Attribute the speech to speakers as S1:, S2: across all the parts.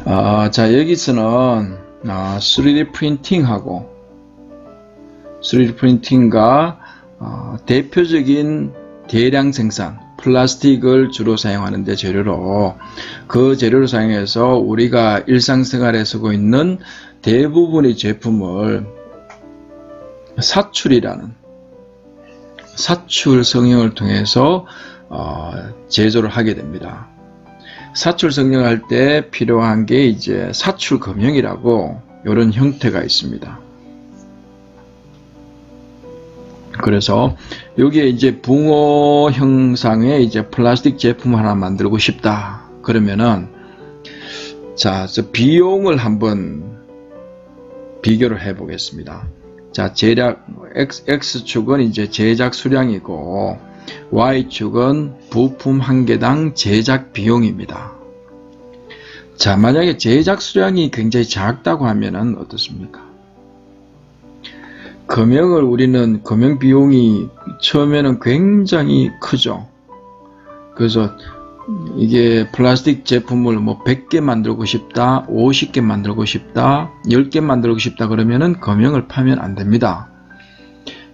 S1: 자, 여기서는 3D 프린팅하고 3D 프린팅과 대표적인 대량 생산, 플라스틱을 주로 사용하는데 재료로 그 재료를 사용해서 우리가 일상생활에 쓰고 있는 대부분의 제품을 사출이라는 사출 성형을 통해서 제조를 하게 됩니다. 사출 성형할 때 필요한 게 이제 사출 금형이라고 이런 형태가 있습니다. 그래서 여기에 이제 붕어 형상의 이제 플라스틱 제품 하나 만들고 싶다. 그러면은 자, 비용을 한번 비교를 해 보겠습니다. 자, 제작 X축은 이제 제작 수량이고 Y축은 부품 한 개당 제작 비용입니다. 자, 만약에 제작 수량이 굉장히 작다고 하면은 어떻습니까? 금형을 우리는 금형 비용이 처음에는 굉장히 크죠. 그래서 이게 플라스틱 제품을 뭐 100개 만들고 싶다, 50개 만들고 싶다, 10개 만들고 싶다 그러면은 금형을 파면 안 됩니다.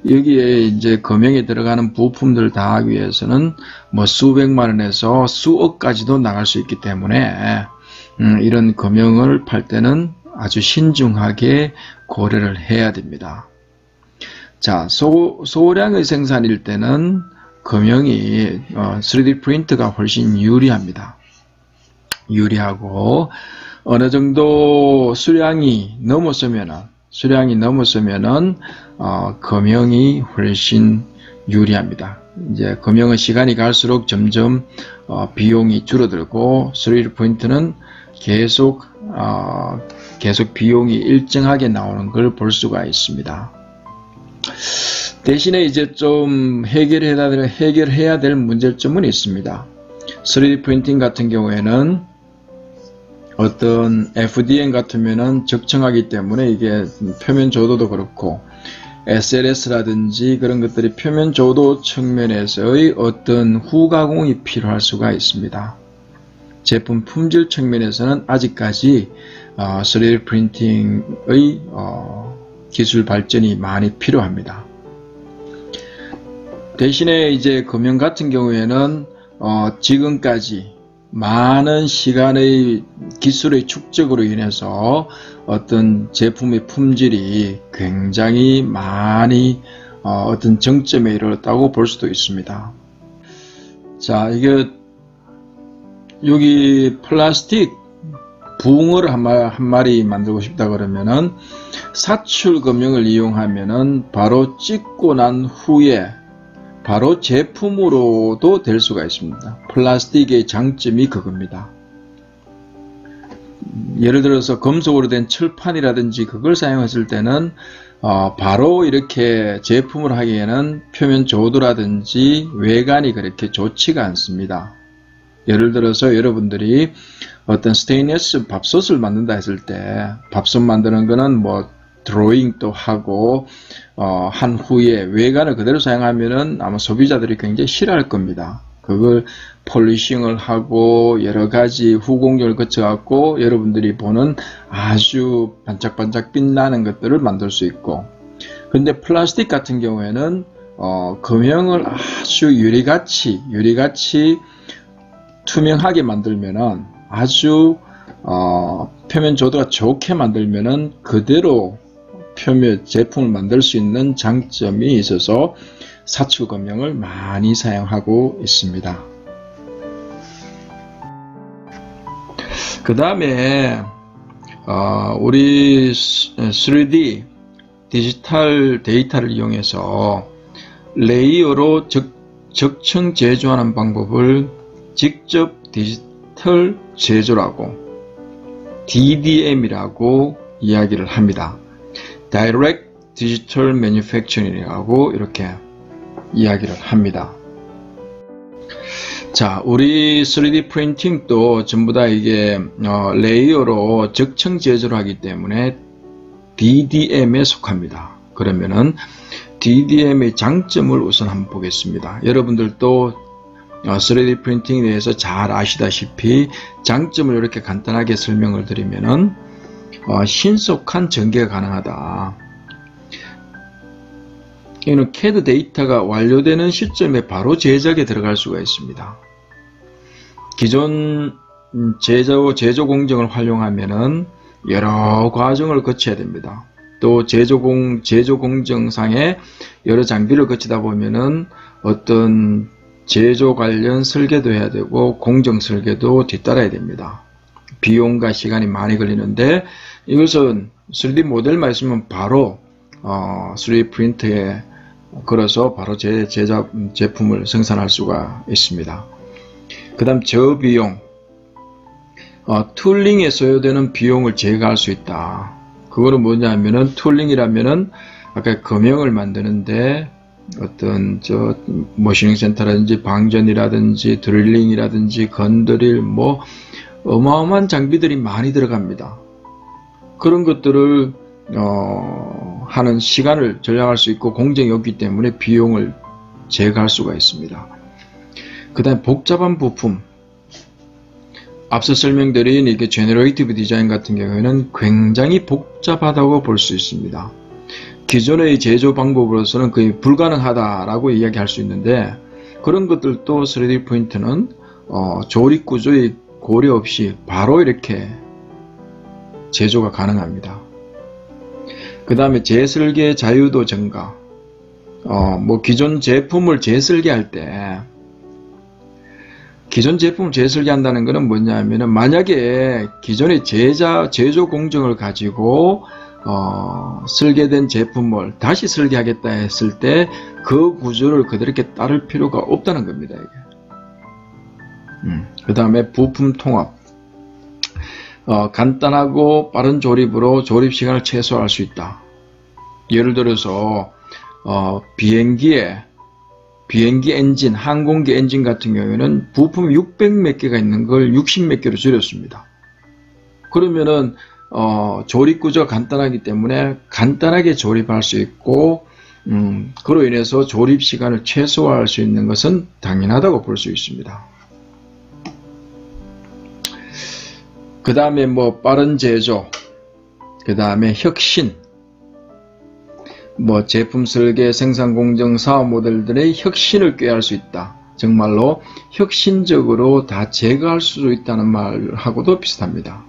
S1: 여기에 이제 금형에 들어가는 부품들 다 하기 위해서는 뭐 수백만 원에서 수억까지도 나갈 수 있기 때문에 이런 금형을 팔 때는 아주 신중하게 고려를 해야 됩니다. 자, 소량의 생산일 때는 금형이 3D 프린터가 훨씬 유리합니다. 유리하고 어느 정도 수량이 넘었으면은 금형이 훨씬 유리합니다. 이제 금형은 시간이 갈수록 점점 비용이 줄어들고 3D 프린터는 계속 비용이 일정하게 나오는 걸 볼 수가 있습니다. 대신에 이제 좀 해결해야 될 문제점은 있습니다. 3D 프린팅 같은 경우에는 어떤 FDM 같으면은 적청하기 때문에 이게 표면 조도도 그렇고 SLS라든지 그런 것들이 표면 조도 측면에서의 어떤 후가공이 필요할 수가 있습니다. 제품 품질 측면에서는 아직까지 3D 프린팅의 기술 발전이 많이 필요합니다. 대신에 이제 금형 같은 경우에는 지금까지 많은 시간의 기술의 축적으로 인해서 어떤 제품의 품질이 굉장히 많이 어떤 정점에 이르렀다고 볼 수도 있습니다. 자, 이게 여기 플라스틱 붕어를 한 마리 만들고 싶다 그러면은 사출 금형을 이용하면은 바로 찍고 난 후에 바로 제품으로도 될 수가 있습니다. 플라스틱의 장점이 그겁니다. 예를 들어서 금속으로 된 철판이라든지 그걸 사용했을 때는 바로 이렇게 제품을 하기에는 표면 조도라든지 외관이 그렇게 좋지가 않습니다. 예를 들어서 여러분들이 어떤 스테인리스 밥솥을 만든다 했을 때 밥솥 만드는 거는 뭐 드로잉도 하고 한 후에 외관을 그대로 사용하면은 아마 소비자들이 굉장히 싫어할 겁니다. 그걸 폴리싱을 하고 여러 가지 후공정을 거쳐 갖고 여러분들이 보는 아주 반짝반짝 빛나는 것들을 만들 수 있고, 근데 플라스틱 같은 경우에는 금형을 아주 유리같이 투명하게 만들면은 아주 표면 조도가 좋게 만들면은 그대로 표면 제품을 만들 수 있는 장점이 있어서 사출 금형을 많이 사용하고 있습니다. 그 다음에 우리 3D 디지털 데이터를 이용해서 레이어로 적층 제조하는 방법을 직접 디지털 제조라고 DDM이라고 이야기를 합니다. Direct Digital Manufacturing이라고 이렇게 이야기를 합니다. 자, 우리 3D 프린팅도 전부 다 이게 레이어로 적층 제조를 하기 때문에 DDM에 속합니다. 그러면은 DDM의 장점을 우선 한번 보겠습니다. 여러분들도 3D 프린팅에 대해서 잘 아시다시피 장점을 이렇게 간단하게 설명을 드리면은 신속한 전개가 가능하다. 이는 CAD 데이터가 완료되는 시점에 바로 제작에 들어갈 수가 있습니다. 기존 제조 공정을 활용하면은 여러 과정을 거쳐야 됩니다. 또 제조 공정상에 여러 장비를 거치다 보면은 어떤 제조 관련 설계도 해야 되고 공정 설계도 뒤따라야 됩니다. 비용과 시간이 많이 걸리는데 이것은 3D 모델만 있으면 바로 3D 프린터에 걸어서 바로 제품을 생산할 수가 있습니다. 그 다음 저비용, 툴링에 소요되는 비용을 제거할 수 있다. 그거는 뭐냐면은 툴링이라면은 아까 금형을 만드는데 어떤 머신링 센터라든지 방전이라든지 드릴링이라든지 건드릴 뭐 어마어마한 장비들이 많이 들어갑니다. 그런 것들을 하는 시간을 절약할 수 있고 공정이 없기 때문에 비용을 제거할 수가 있습니다. 그 다음에 복잡한 부품, 앞서 설명드린 이게 제너레이티브 디자인 같은 경우에는 굉장히 복잡하다고 볼 수 있습니다. 기존의 제조 방법으로서는 거의 불가능하다라고 이야기할 수 있는데 그런 것들도 3D 프린터는 조립 구조의 고려 없이 바로 이렇게 제조가 가능합니다. 그 다음에 재설계 자유도 증가. 기존 제품을 재설계할 때 기존 제품을 재설계한다는 것은 뭐냐면은 만약에 기존의 제조 공정을 가지고 설계된 제품을 다시 설계하겠다 했을 때 그 구조를 그대로 이렇게 따를 필요가 없다는 겁니다. 그 다음에 부품 통합. 간단하고 빠른 조립으로 조립 시간을 최소화할 수 있다. 예를 들어서 비행기 엔진, 항공기 엔진 같은 경우에는 부품이 600 몇 개가 있는 걸 60 몇 개로 줄였습니다. 그러면은 조립 구조가 간단하기 때문에 간단하게 조립할 수 있고 그로 인해서 조립 시간을 최소화할 수 있는 것은 당연하다고 볼 수 있습니다. 그 다음에 빠른 제조, 그 다음에 혁신, 제품 설계, 생산 공정, 사업 모델들의 혁신을 꾀할 수 있다. 정말로 혁신적으로 다 제거할 수 있다는 말하고도 비슷합니다.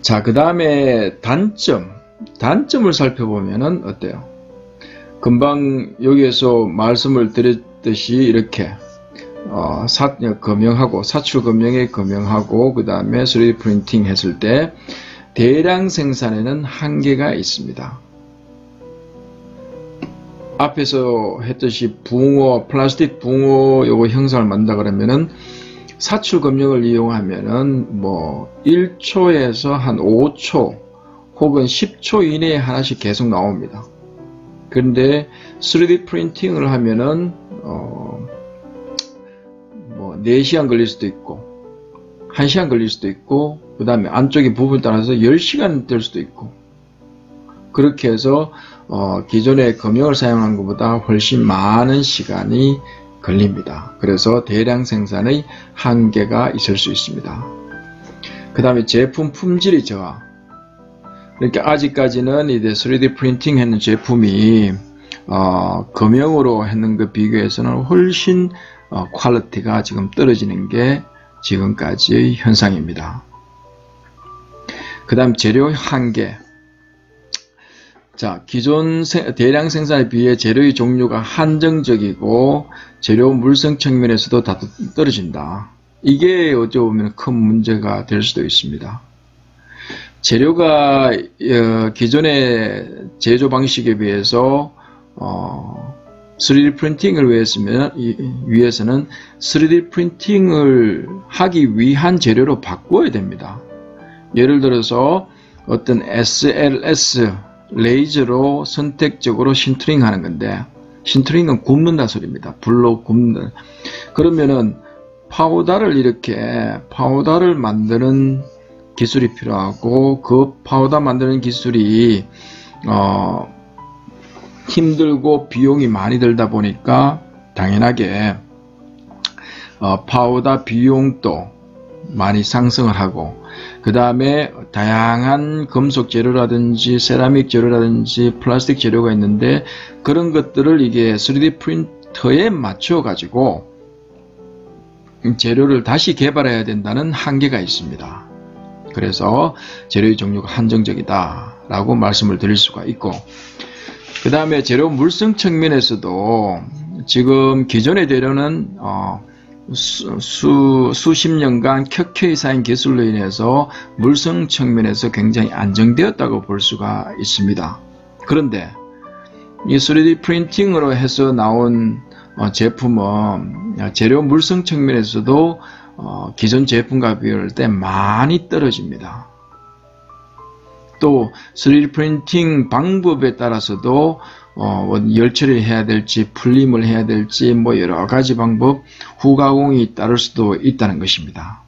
S1: 자, 그 다음에 단점을 살펴보면은 어때요? 금방 여기에서 말씀을 드렸듯이 이렇게 사출 금형에 금형하고 그 다음에 3D 프린팅 했을 때 대량 생산에는 한계가 있습니다. 앞에서 했듯이 플라스틱 붕어 요거 형상을 만든다 그러면은 사출 금형을 이용하면은 1초에서 한 5초 혹은 10초 이내에 하나씩 계속 나옵니다. 그런데 3D 프린팅을 하면은 4시간 걸릴 수도 있고 1시간 걸릴 수도 있고 그 다음에 안쪽의 부분에 따라서 10시간 될 수도 있고 그렇게 해서 기존의 금형을 사용한 것보다 훨씬 많은 시간이 걸립니다. 그래서 대량 생산의 한계가 있을 수 있습니다. 그 다음에 제품 품질의 저하. 그러니까 아직까지는 이제 3D 프린팅 했는 제품이 금형으로 했는 것 비교해서는 훨씬 퀄리티가 지금 떨어지는 게 지금까지의 현상입니다. 그 다음 재료 한계. 자, 기존 대량 생산에 비해 재료의 종류가 한정적이고 재료 물성 측면에서도 다 떨어진다. 이게 어찌 보면 큰 문제가 될 수도 있습니다. 재료가 기존의 제조 방식에 비해서 3D 프린팅을 위해서는 3D 프린팅을 하기 위한 재료로 바꿔야 됩니다. 예를 들어서 어떤 SLS 레이저로 선택적으로 신트링 하는 건데 신트링은 굽는다 소리입니다. 불로 굽는. 그러면은 파우더를 만드는 기술이 필요하고 그 파우더 만드는 기술이 힘들고 비용이 많이 들다 보니까 당연하게 파우더 비용도 많이 상승을 하고, 그 다음에 다양한 금속 재료라든지 세라믹 재료라든지 플라스틱 재료가 있는데, 그런 것들을 이게 3D 프린터에 맞춰 가지고 재료를 다시 개발해야 된다는 한계가 있습니다. 그래서 재료의 종류가 한정적이다 라고 말씀을 드릴 수가 있고, 그 다음에 재료 물성 측면에서도 지금 기존의 재료는 수십 년간 켜켜이 쌓인 기술로 인해서 물성 측면에서 굉장히 안정되었다고 볼 수가 있습니다. 그런데 이 3D 프린팅으로 해서 나온 제품은 재료 물성 측면에서도 기존 제품과 비교할 때 많이 떨어집니다. 또 3D 프린팅 방법에 따라서도 열 처리를 해야 될지 풀림을 해야 될지 뭐 여러 가지 방법, 후가공이 따를 수도 있다는 것입니다.